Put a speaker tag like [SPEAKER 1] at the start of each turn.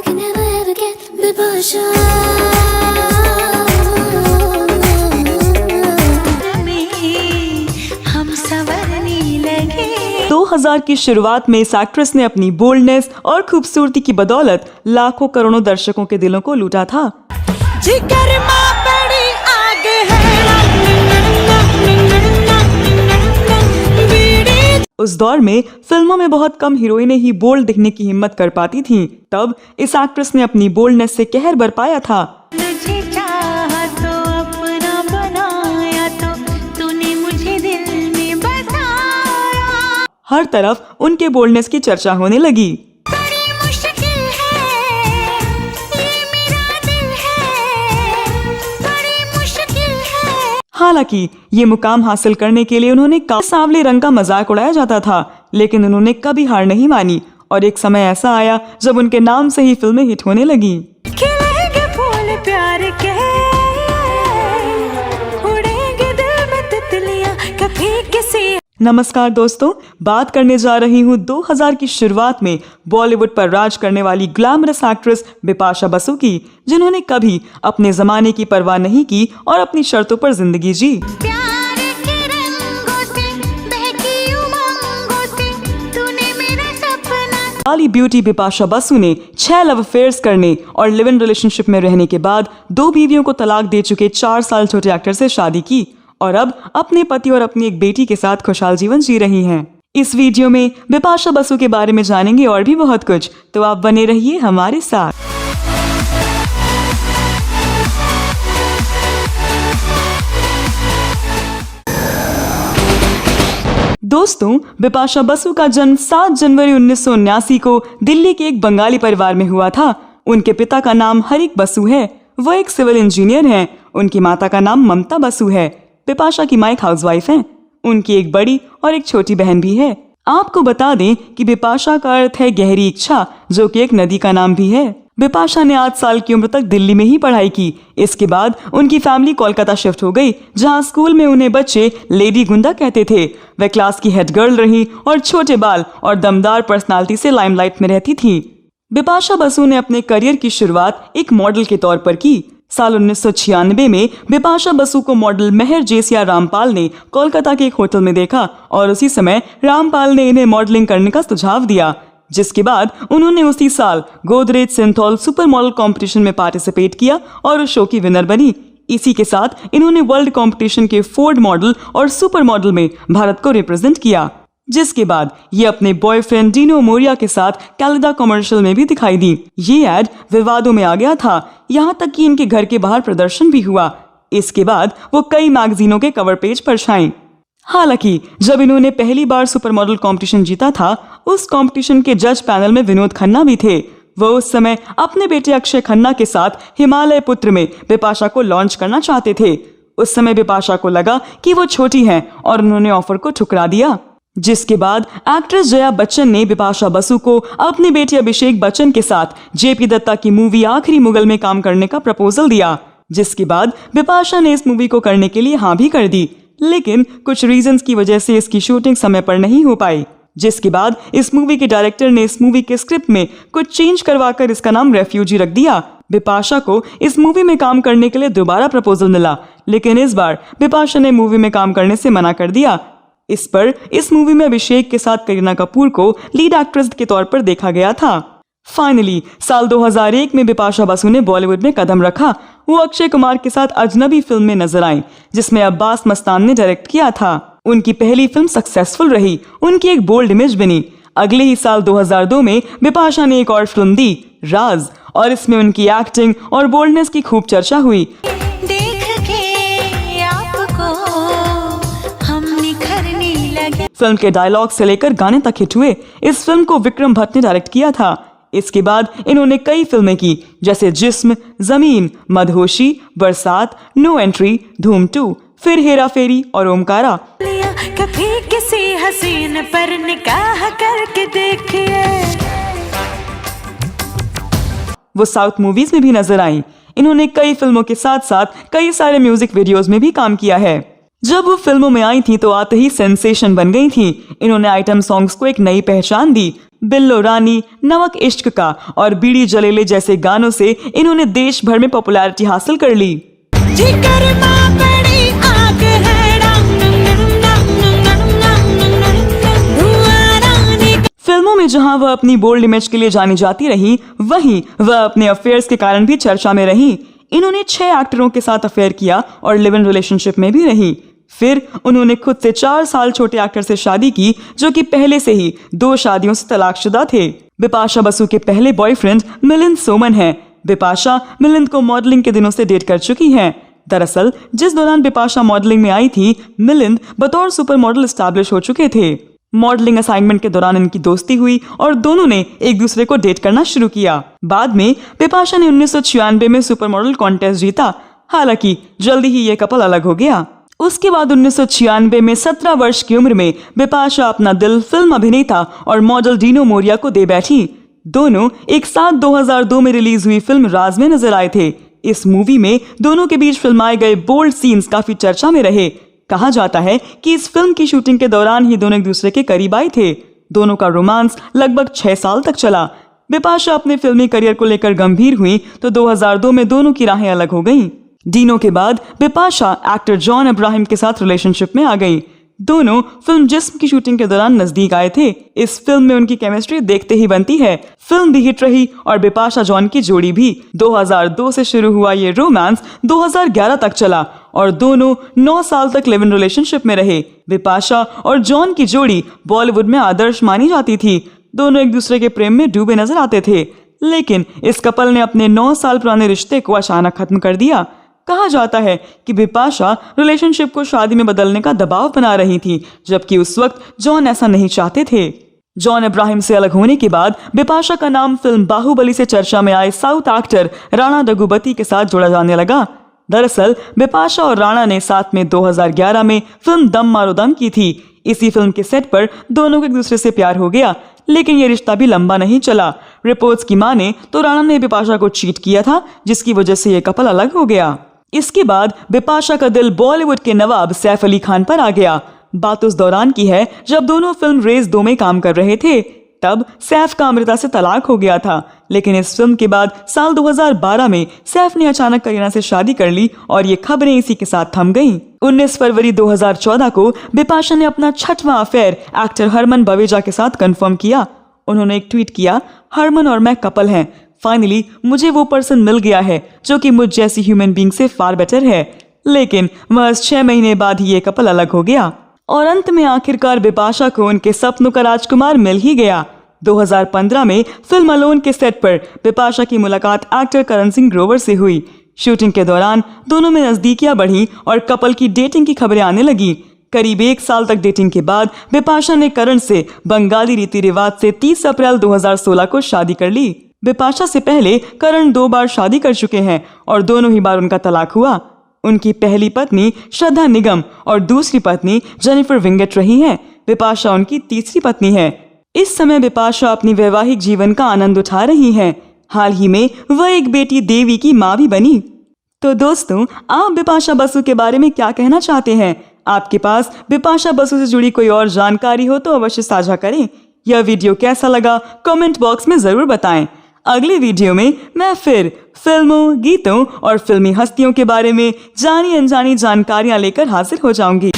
[SPEAKER 1] can never ever get Bipasha. हम संवरने लगे।
[SPEAKER 2] 2000 की शुरुआत में इस एक्ट्रेस ने अपनी बोल्डनेस और खूबसूरती की बदौलत लाखों करोड़ों दर्शकों के दिलों को लूटा था।
[SPEAKER 1] जिगर माँ बड़ी आग है।
[SPEAKER 2] उस दौर में फिल्मों में बहुत कम हीरोइनें ही बोल्ड दिखने की हिम्मत कर पाती थीं। तब इस एक्ट्रेस ने अपनी बोल्डनेस से कहर बरपाया था।
[SPEAKER 1] तुझे चाहा तो अपना बनाया तो तूने मुझे दिल में बसाया।
[SPEAKER 2] हर तरफ उनके बोल्डनेस की चर्चा होने लगी।
[SPEAKER 1] बड़ी मुश्किल है ये मेरा दिल है, बड़ी मुश्किल है।
[SPEAKER 2] हालांकि ये मुकाम हासिल करने के लिए उन्होंने काफी सांवले रंग का मजाक उड़ाया जाता था, लेकिन उन्होंने कभी हार नहीं मानी और एक समय ऐसा आया जब उनके नाम से ही फिल्में हिट होने लगी।
[SPEAKER 1] खिलेंगे फूल प्यार के, उड़ेंगे दिल में तितलियां कभी किसी।
[SPEAKER 2] नमस्कार दोस्तों, बात करने जा रही हूँ 2000 की शुरुआत में बॉलीवुड पर राज करने वाली ग्लैमरस एक्ट्रेस बिपाशा बसु की, जिन्होंने कभी अपने जमाने की परवाह नहीं की और अपनी शर्तों पर जिंदगी जी।
[SPEAKER 1] प्यार के रंगों से बहकी उमंगों से तूने मेरा सपना।
[SPEAKER 2] काली ब्यूटी बिपाशा बसु ने 6 लव अफेयर्स करने और लिव इन रिलेशनशिप में रहने के बाद 2 बीवियों को तलाक दे चुके 4 साल छोटे एक्टर से शादी की और अब अपने पति और अपनी एक बेटी के साथ खुशहाल जीवन जी रही हैं। इस वीडियो में बिपाशा बसु के बारे में जानेंगे और भी बहुत कुछ, तो आप बने रहिए हमारे साथ। दोस्तों, बिपाशा बसु का जन्म 7 जनवरी 1979 को दिल्ली के एक बंगाली परिवार में हुआ था। उनके पिता का नाम हरिक बसु है, वो एक सिविल इंजीनियर हैं। उनकी माता का नाम ममता बसु है। बिपाशा की माँ एक हाउसवाइफ हैं। उनकी एक बड़ी और एक छोटी बहन भी है। आपको बता दें कि बिपाशा का अर्थ है गहरी इच्छा, जो कि एक नदी का नाम भी है। बिपाशा ने 8 साल की उम्र तक दिल्ली में ही पढ़ाई की। इसके बाद उनकी फैमिली कोलकाता शिफ्ट हो गई, जहां स्कूल में उन्हें बच्चे लेडी गुंडा कहते थे। वह क्लास की हेड गर्ल रही और छोटे बाल और दमदार पर्सनालिटी से लाइमलाइट में रहती थी। बिपाशा बसु ने अपने करियर की शुरुआत एक मॉडल के तौर पर की। साल 1996 में बिपाशा बसु को मॉडल मेहर जेसिया रामपाल ने कोलकाता के एक होटल में देखा और उसी समय रामपाल ने इन्हें मॉडलिंग करने का सुझाव दिया, जिसके बाद उन्होंने उसी साल Godrej Cinthol super model competition में पार्टिसिपेट किया और उस शो की विनर बनी। इसी के साथ इन्होंने वर्ल्ड कंपटीशन के फोर्ड मॉडल और सुपर मॉडल में भारत को रिप्रेजेंट किया, जिसके बाद ये अपने बॉयफ्रेंड डीनो मोरिया के साथ कैलिडा कमर्शियल में भी दिखाई दी। ये एड विवादों में आ गया था, यहाँ तक कि इनके घर के बाहर प्रदर्शन भी हुआ। इसके बाद वो कई मैगजीनों के कवर पेज पर छाई। हालांकि जब इन्होंने पहली बार सुपर मॉडल कंपटीशन जीता था, उस कंपटीशन के जज पैनल में विनोद खन्ना भी थे। वो उस समय अपने बेटे अक्षय खन्ना के साथ हिमालय पुत्र में बिपाशा को लॉन्च करना चाहते थे। उस समय बिपाशा को लगा कि वो छोटी हैं और उन्होंने ऑफर को ठुकरा दिया, जिसके बाद एक्ट्रेस जया बच्चन ने बिपाशा बसु को अपने बेटे अभिषेक बच्चन के साथ जेपी दत्ता की मूवी आखिरी मुगल में काम करने का प्रपोजल दिया, जिसके बाद बिपाशा ने इस मूवी को करने के लिए हाँ भी कर दी, लेकिन कुछ रीजंस की वजह से इसकी शूटिंग समय पर नहीं हो पाई। जिसके बाद इस मूवी के डायरेक्टर ने इस मूवी के स्क्रिप्ट में कुछ चेंज करवाकर इसका नाम रेफ्यूजी रख दिया। बिपाशा को इस मूवी में काम करने के लिए दोबारा प्रपोजल मिला, लेकिन इस बार बिपाशा ने मूवी में काम करने से मना कर दिया। इस पर इस मूवी में अभिषेक के साथ करीना कपूर को लीड एक्ट्रेस के तौर पर देखा गया था। फाइनली साल 2001 में बिपाशा बसु ने बॉलीवुड में कदम रखा। वो अक्षय कुमार के साथ अजनबी फिल्म में नजर आई, जिसमें अब्बास मस्तान ने डायरेक्ट किया था। उनकी पहली फिल्म सक्सेसफुल रही, उनकी एक बोल्ड इमेज बनी। अगले ही साल 2002 में बिपाशा ने एक और फिल्म दी, राज, और इसमें उनकी एक्टिंग और बोल्डनेस की खूब चर्चा हुई। फिल्म के डायलॉग से लेकर गाने तक हिट हुए। इस फिल्म को विक्रम भट्ट ने डायरेक्ट किया था। इसके बाद इन्होंने कई फिल्में की, जैसे जिस्म, जमीन, मदहोशी, बरसात, नो एंट्री, धूम 2, फिर हेरा फेरी और ओमकारा।
[SPEAKER 1] कभी किसी हसीन पर निगाह करके देखिए।
[SPEAKER 2] वो साउथ मूवीज में भी नजर आई। इन्होंने कई फिल्मों के साथ साथ कई सारे म्यूजिक वीडियोस में भी काम किया है। जब वो फिल्मों में आई थी तो आते ही सेंसेशन बन गई थी। इन्होंने आइटम सॉन्ग्स को एक नई पहचान दी। बिल्लो रानी, नमक इश्क का और बीड़ी जलेले जैसे गानों से इन्होंने देश भर में पॉपुलैरिटी हासिल कर ली।
[SPEAKER 1] जिगर मां बड़ी आग है, धुआं रानी।
[SPEAKER 2] फिल्मों में जहां वह अपनी बोल्ड इमेज के लिए जानी जाती रही, वहीं वह अपने अफेयर्स के कारण भी चर्चा में रही। इन्होंने 6 एक्टरों के साथ अफेयर किया और लिव इन रिलेशनशिप में भी रही। फिर उन्होंने खुद से 4 साल छोटे एक्टर से शादी की, जो कि पहले से ही 2 शादियों से तलाकशुदा थे। बिपाशा बसु के पहले बॉयफ्रेंड मिलिंद सोमन हैं। बिपाशा मिलिंद को मॉडलिंग के दिनों से डेट कर चुकी हैं। दरअसल जिस दौरान बिपाशा मॉडलिंग में आई थी, मिलिंद बतौर सुपर मॉडल एस्टैब्लिश हो चुके थे। मॉडलिंग असाइनमेंट के दौरान इनकी दोस्ती हुई और दोनों ने एक दूसरे को डेट करना शुरू किया। बाद में बिपाशा ने 1996 में सुपर मॉडल कॉन्टेस्ट जीता। हालांकि जल्दी ही ये कपल अलग हो गया। उसके बाद 1996 में 17 वर्ष की उम्र में बिपाशा अपना दिल फिल्म अभिनेता और मॉडल डीनो मोरिया को दे बैठी। दोनों एक साथ 2002 में रिलीज हुई फिल्म राज में नजर आए थे। इस मूवी में दोनों के बीच फिल्माए गए बोल्ड सीन्स काफी चर्चा में रहे। कहा जाता है कि इस फिल्म की शूटिंग के दौरान ही दोनों एक दूसरे के करीब आए थे। दोनों का रोमांस लगभग 6 साल तक चला। बिपाशा अपने फिल्मी करियर को लेकर गंभीर हुई तो 2002 में दोनों की राहें अलग हो गईं। डीनो के बाद बिपाशा एक्टर जॉन अब्राहम के साथ रिलेशनशिप में आ गई। दोनों फिल्म जिस्म की शूटिंग के दौरान नजदीक आए थे। इस फिल्म में उनकी केमिस्ट्री देखते ही बनती है। फिल्म भी हिट रही और बिपाशा जॉन की जोड़ी भी। 2002 से शुरू हुआ ये रोमांस 2011 तक चला और दोनों 9 साल तक लिव इन रिलेशनशिप में रहे। बिपाशा और जॉन की जोड़ी बॉलीवुड में आदर्श मानी जाती थी। दोनों एक दूसरे के प्रेम में डूबे नजर आते थे, लेकिन इस कपल ने अपने 9 साल पुराने रिश्ते को अचानक खत्म कर दिया। कहा जाता है कि बिपाशा रिलेशनशिप को शादी में बदलने का दबाव बना रही थी, जबकि उस वक्त जॉन ऐसा नहीं चाहते थे। जॉन अब्राहम से अलग होने के बाद बिपाशा का नाम फिल्म बाहुबली से चर्चा में आए साउथ एक्टर राणा दग्गुबाती के साथ जोड़ा जाने लगा। दरअसल बिपाशा और राणा ने साथ में 2011 में फिल्म दम मारो दम की थी। इसी फिल्म के सेट पर दोनों को एक दूसरे से प्यार हो गया, लेकिन ये रिश्ता भी लंबा नहीं चला। रिपोर्ट्स की माने तो राणा ने बिपाशा को चीट किया था, जिसकी वजह से ये कपल अलग हो गया। इसके बाद बिपाशा का दिल बॉलीवुड के नवाब सैफ अली खान पर आ गया। बात उस दौरान की है जब दोनों फिल्म रेस 2 में काम कर रहे थे। तब सैफ का अमृता से तलाक हो गया था, लेकिन इस फिल्म के बाद साल 2012 में सैफ ने अचानक करीना से शादी कर ली और ये खबरें इसी के साथ थम गईं। 19 फरवरी 2014 को बिपाशा ने अपना 6वां अफेयर एक्टर हरमन बवेजा के साथ कंफर्म किया। उन्होंने एक ट्वीट किया, हरमन और मैं कपल हैं। फाइनली मुझे वो पर्सन मिल गया है जो कि मुझ जैसी ह्यूमन बीइंग से फार बेटर है। लेकिन महज 6 महीने बाद ही ये कपल अलग हो गया और अंत में आखिरकार बिपाशा को उनके सपनों का राजकुमार मिल ही गया। 2015 में फिल्म अलोन के सेट पर बिपाशा की मुलाकात एक्टर करण सिंह ग्रोवर से हुई। शूटिंग के दौरान दोनों में नजदीकियां बढ़ी और कपल की डेटिंग की खबरें आने लगी। करीब 1 साल तक डेटिंग के बाद बिपाशा ने करण से बंगाली रीति रिवाज से 30 अप्रैल 2016 को शादी कर ली। बिपाशा से पहले करण 2 बार शादी कर चुके हैं और दोनों ही बार उनका तलाक हुआ। उनकी पहली पत्नी श्रद्धा निगम और दूसरी पत्नी जेनिफर विंगेट रही हैं। बिपाशा उनकी तीसरी पत्नी है। इस समय बिपाशा अपनी वैवाहिक जीवन का आनंद उठा रही हैं। हाल ही में वह एक बेटी देवी की मां भी बनी। तो दोस्तों, आप बिपाशा बसु के बारे में क्या कहना चाहते हैं? आपके पास बिपाशा बसु से जुड़ी कोई और जानकारी हो तो अवश्य साझा करें। यह वीडियो कैसा लगा कमेंट बॉक्स में जरूर बताएं। अगली वीडियो में मैं फिर फिल्मों, गीतों और फिल्मी हस्तियों के बारे में जानी अनजानी जानकारियां लेकर हाजिर हो जाऊंगी।